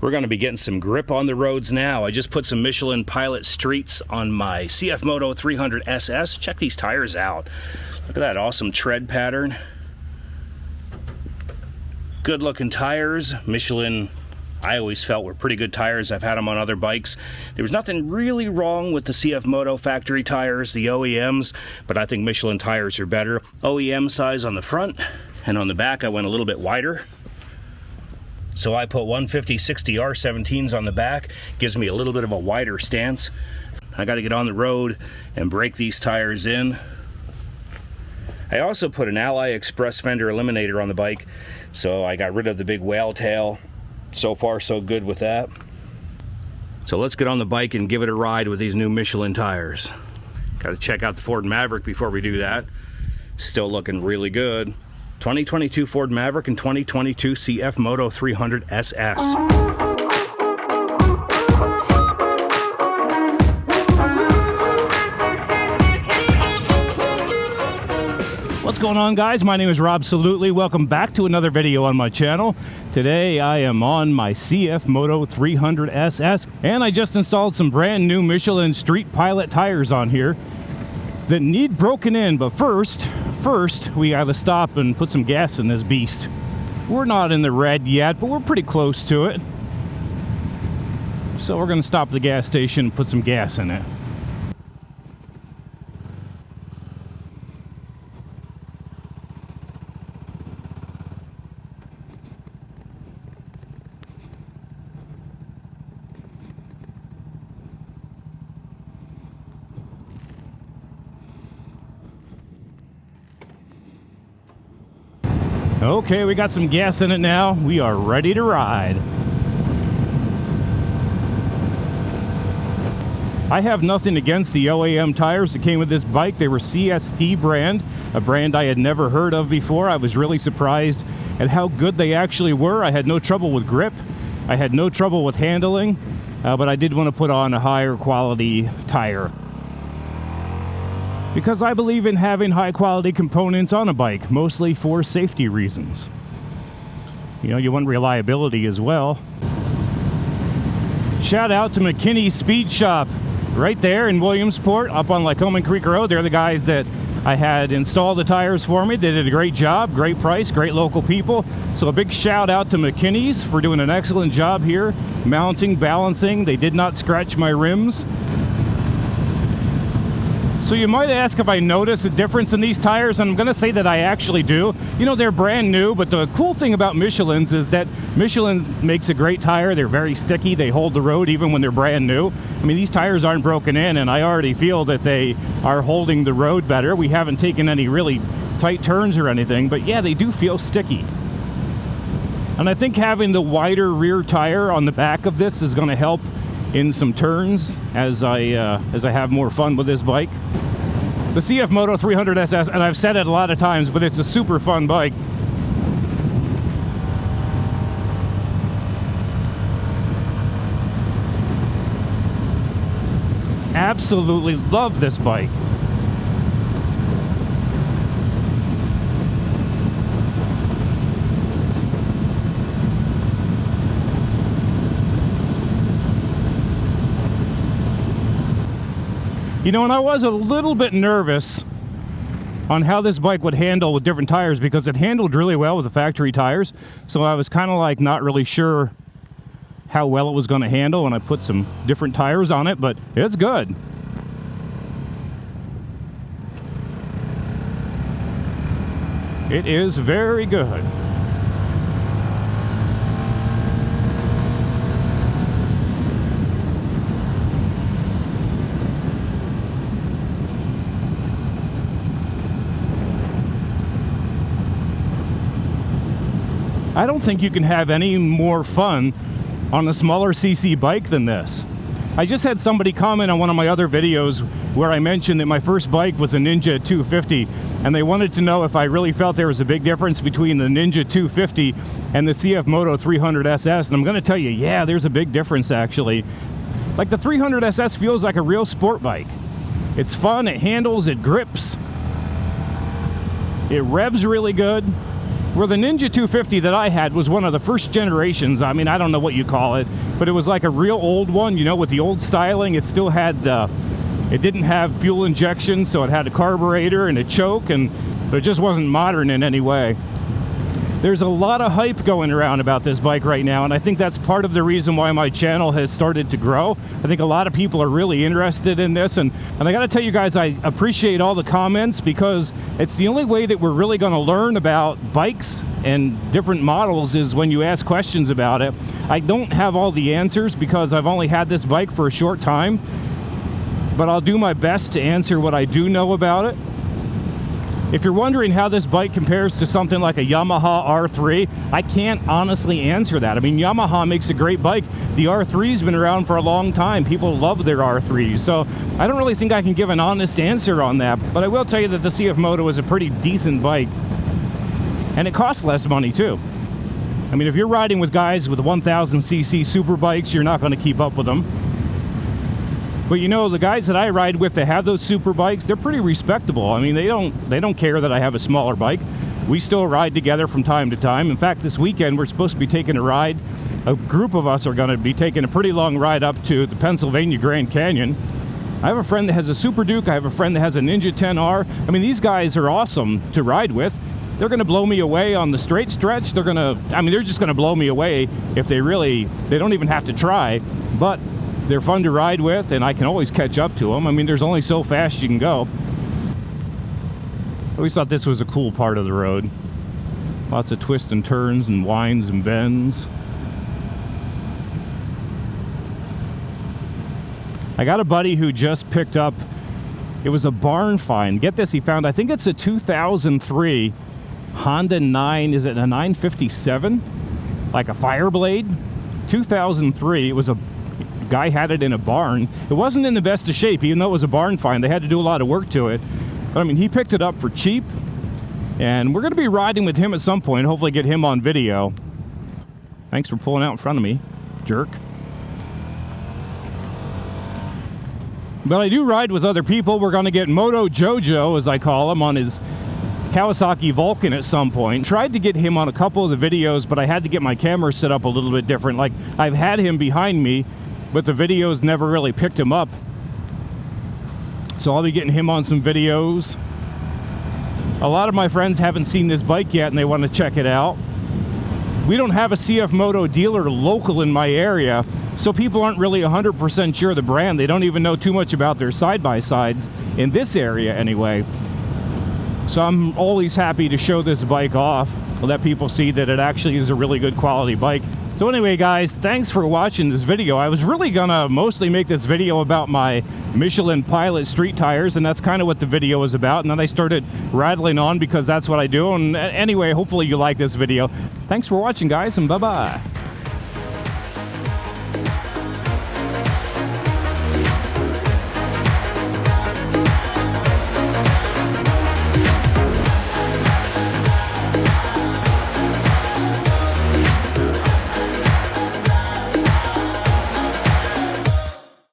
We're going to be getting some grip on the roads now. I just put some Michelin Pilot Streets on my Cfmoto 300Ss. Check these tires out. Look at that awesome tread pattern. Good looking tires. Michelin, I always felt, were pretty good tires. I've had them on other bikes. There was nothing really wrong with the Cfmoto factory tires, the OEMs, but I think Michelin tires are better. OEM size on the front, and on the back I went a little bit wider. So I put 150/60 R17s on the back. Gives me a little bit of a wider stance. I got to get on the road and break these tires in. I also put an Ally Express fender eliminator on the bike, so I got rid of the big whale tail. So far so good with that. So let's get on the bike and give it a ride with these new Michelin tires. Got to check out the Ford Maverick before we do that. Still looking really good. 2022 Ford Maverick and 2022 Cfmoto 300Ss. What's going on, guys? My name is RobSolutely. Welcome back to another video on my channel. Today I am on my Cfmoto 300Ss, and I just installed some brand new Michelin Street Pilot tires on here that need broken in. But first we gotta stop and put some gas in this beast. We're not in the red yet, but we're pretty close to it. So we're gonna stop at the gas station and put some gas in it. Okay, we got some gas in it now. We are ready to ride. I have nothing against the OEM tires that came with this bike. They were CST brand, a brand I had never heard of before. I was really surprised at how good they actually were. I had no trouble with grip. I had no trouble with handling, but I did want to put on a higher quality tire, because I believe in having high quality components on a bike, mostly for safety reasons. You know, you want reliability as well. Shout out to McKinney's Speed Shop right there in Williamsport up on Lycoming Creek Road. They're the guys that I had installed the tires for me. They did a great job, great price, great local people. So a big shout out to McKinney's for doing an excellent job here, mounting, balancing. They did not scratch my rims. So you might ask if I notice a difference in these tires, and I'm going to say that I actually do. You know, they're brand new, but the cool thing about Michelin's is that Michelin makes a great tire. They're very sticky. They hold the road even when they're brand new. I mean, these tires aren't broken in, and I already feel that they are holding the road better. We haven't taken any really tight turns or anything, but yeah, they do feel sticky. And I think having the wider rear tire on the back of this is going to help in some turns as I have more fun with this bike. The Cfmoto 300Ss, and I've said it a lot of times, but it's a super fun bike. Absolutely love this bike. You know, and I was a little bit nervous on how this bike would handle with different tires, because it handled really well with the factory tires. So I was kind of like not really sure how well it was going to handle, and I put some different tires on it, but it's good. It is very good. I don't think you can have any more fun on a smaller CC bike than this. I just had somebody comment on one of my other videos where I mentioned that my first bike was a Ninja 250, and they wanted to know if I really felt there was a big difference between the Ninja 250 and the Cfmoto 300Ss, and I'm going to tell you, yeah, there's a big difference actually. Like, the 300Ss feels like a real sport bike. It's fun, it handles, it grips, it revs really good. Well, the Ninja 250 that I had was one of the first generations. I mean, I don't know what you call it, but it was like a real old one, you know, with the old styling. It still had, it didn't have fuel injection, so it had a carburetor and a choke, but it just wasn't modern in any way. There's a lot of hype going around about this bike right now, and I think that's part of the reason why my channel has started to grow. I think a lot of people are really interested in this, and I gotta tell you guys, I appreciate all the comments, because it's the only way that we're really gonna learn about bikes and different models is when you ask questions about it. I don't have all the answers because I've only had this bike for a short time, but I'll do my best to answer what I do know about it. If you're wondering how this bike compares to something like a Yamaha R3, I can't honestly answer that. I mean, Yamaha makes a great bike. The R3's been around for a long time. People love their R3s. So I don't really think I can give an honest answer on that. But I will tell you that the Cfmoto is a pretty decent bike. And it costs less money too. I mean, if you're riding with guys with 1000cc super bikes, you're not going to keep up with them. But you know, the guys that I ride with that have those super bikes, they're pretty respectable. I mean, they don't care that I have a smaller bike. We still ride together from time to time. In fact, this weekend we're supposed to be taking a ride. A group of us are going to be taking a pretty long ride up to the Pennsylvania Grand Canyon. I have a friend that has a Super Duke. I have a friend that has a Ninja 10R. I mean, these guys are awesome to ride with. They're going to blow me away on the straight stretch. They're just going to blow me away if they don't even have to try. But they're fun to ride with, and I can always catch up to them. I mean, there's only so fast you can go. I always thought this was a cool part of the road. Lots of twists and turns and winds and bends. I got a buddy who just picked up, it was a barn find. Get this, he found, I think it's a 2003 Honda 9, is it a 957? Like a Fireblade? 2003, it was a guy had it in a barn. It wasn't in the best of shape, even though it was a barn find. They had to do a lot of work to it. But I mean, he picked it up for cheap, and we're going to be riding with him at some point, hopefully get him on video. Thanks for pulling out in front of me, jerk. But I do ride with other people. We're going to get Moto Jojo, as I call him, on his Kawasaki Vulcan at some point. Tried to get him on a couple of the videos, but I had to get my camera set up a little bit different. Like, I've had him behind me, but the videos never really picked him up. So I'll be getting him on some videos. A lot of my friends haven't seen this bike yet and they want to check it out. We don't have a Cfmoto dealer local in my area, so people aren't really 100% sure of the brand. They don't even know too much about their side-by-sides in this area anyway. So I'm always happy to show this bike off, let people see that it actually is a really good quality bike. So anyway, guys, thanks for watching this video. I was really gonna mostly make this video about my Michelin Pilot street tires, and that's kind of what the video was about. And then I started rattling on because that's what I do. And anyway, hopefully you like this video. Thanks for watching, guys, and bye-bye.